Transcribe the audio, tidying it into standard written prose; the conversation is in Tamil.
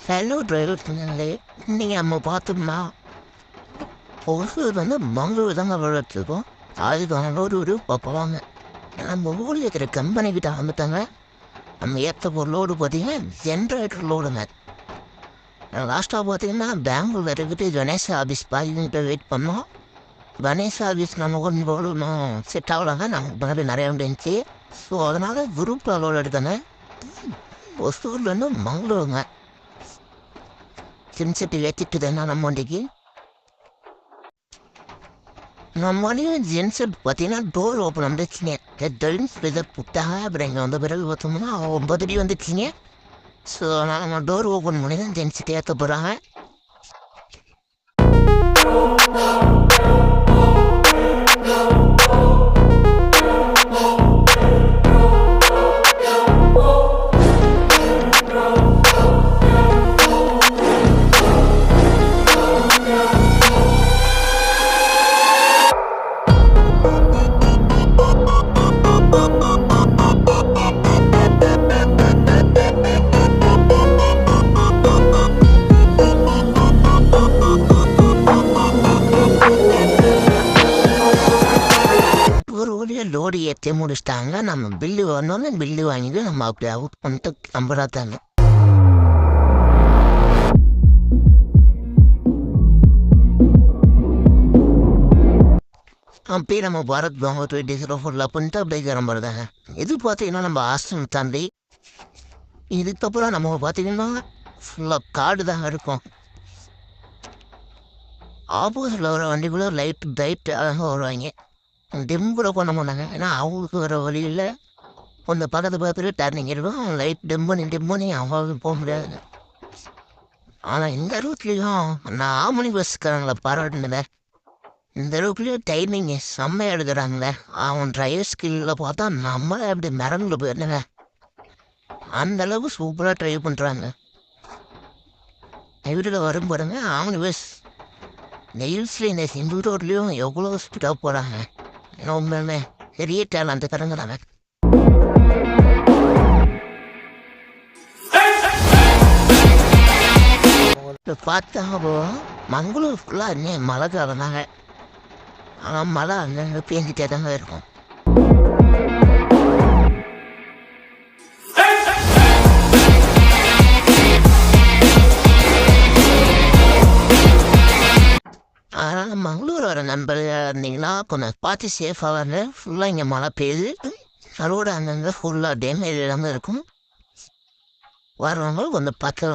ஹலோ டிரைவர் சொன்னாங்களே நீங்கள் நம்ம பார்த்தோம்னா ஒருத்தர் வந்து மங்களூர் தாங்க வளர்த்துருக்கோம். அதுக்கு ஒரு பார்ப்பாங்க. நம்ம ஊரில் இருக்கிற கம்பெனி கிட்ட வந்துட்டாங்க. நம்ம ஏற்ற ஒரு லோடு பார்த்தீங்கன்னா ஜென்ரேட்டர் லோடுங்க. லாஸ்ட்டாக பார்த்தீங்கன்னா பெங்களூர் இருக்கிட்டு கணேஷ் ஆஃபீஸ் பார்க்கிங்கிட்ட வெயிட் பண்ணோம். கணேஷ் ஆஃபீஸ் நம்ம கொஞ்சம் லோடு செட் ஆகலாங்க. நமக்கு முன்னாடி நிறையா இருந்துச்சு. ஸோ அதனால் குரூப்பில் லோடு எடுத்தாங்க. ஒசூர்லேருந்து மங்களூருங்க. சின்செட்டு ஏற்றிட்டு தானே நம்ம வண்டிக்கு. நம்ம வண்டியும் ஜென்செட் பார்த்தீங்கன்னா டோர் ஓப்பன் வந்துச்சுங்க. ட்ரெயின்ஸ் இதை புட்டாக அப்புறம் இங்கே வந்த பிறகு பார்த்தோம்னா 9 அடி வந்துச்சுங்க. ஸோ நம்ம டோர் ஓப்பன் பண்ணி தான் ஜென்செட் ஏற்ற போகிறாங்க. ஒரு வழியாக லோடு ஏற்றி முடிச்சிட்டாங்க. நம்ம பில்லு வந்தோன்னே பில்லு வாங்கிட்டு நம்ம அப்படி அவுட் பண்ணிட்டு நம்புறாத்தாங்க. அப்படியே நம்ம பாரத் பங்கோட் 20 பண்ணிட்டு அப்படியே கிளம்புறதாங்க. இது பார்த்தீங்கன்னா நம்ம ஹாஸ்டல் தாண்டி இதுக்கப்புறம் நம்ம பார்த்தீங்கன்னா ஃபுல்லாக காடு தாங்க இருக்கும். ஆப்போசிட்டில் வர வண்டிக்குள்ளே லைட் அழகாக வருவாங்க. டிம்மில் பண்ண மாட்டாங்க. ஏன்னா அவங்களுக்கு வர வழியில் கொஞ்சம் பக்கத்து டர்னிங் இருக்கும். லைட் டிம் பண்ணி அவங்க போக முடியாது. ஆனால் இந்த ரூட்லேயும் நான் ஆமணி பஸ்ஸுக்காரங்கள பாராட்டுனேன். இந்த ரூட்லேயும் டைமிங்கு செம்மையாக எடுக்கிறாங்களே. அவன் டிரைவர் ஸ்கில்லில் பார்த்தா நம்மளே அப்படி மிரண்டு போயிருந்தேங்க. அந்தளவுக்கு சூப்பராக ட்ரைவ் பண்ணுறாங்க. இவரில் வரும் பாருங்க ஆமணி பஸ். நெயில்ஸில் இந்த சிந்து ரோட்லேயும் எவ்வளோ ஸ்பீடாக போகிறாங்க. உண்மையுமே பெரிய டேலண்ட் தரங்கிறாங்க. இப்போ பார்த்தா மங்களூர் ஃபுல்லாக இன்னும் மழை காலம் தாங்க. ஆனால் மழை அங்கங்கே பேஞ்சிட்டே தாங்க இருக்கும். அதனால் மங்களூர் வர நண்பர்கள் இருந்தீங்கன்னா கொஞ்சம் பார்த்து சேஃபாக வரல. ஃபுல்லாக இங்கே மழை பெய்யுது. ரோடு அங்கங்கே ஃபுல்லாக டேமேஜ் இல்லாமல் இருக்கும். வரவங்க கொஞ்சம் பார்த்து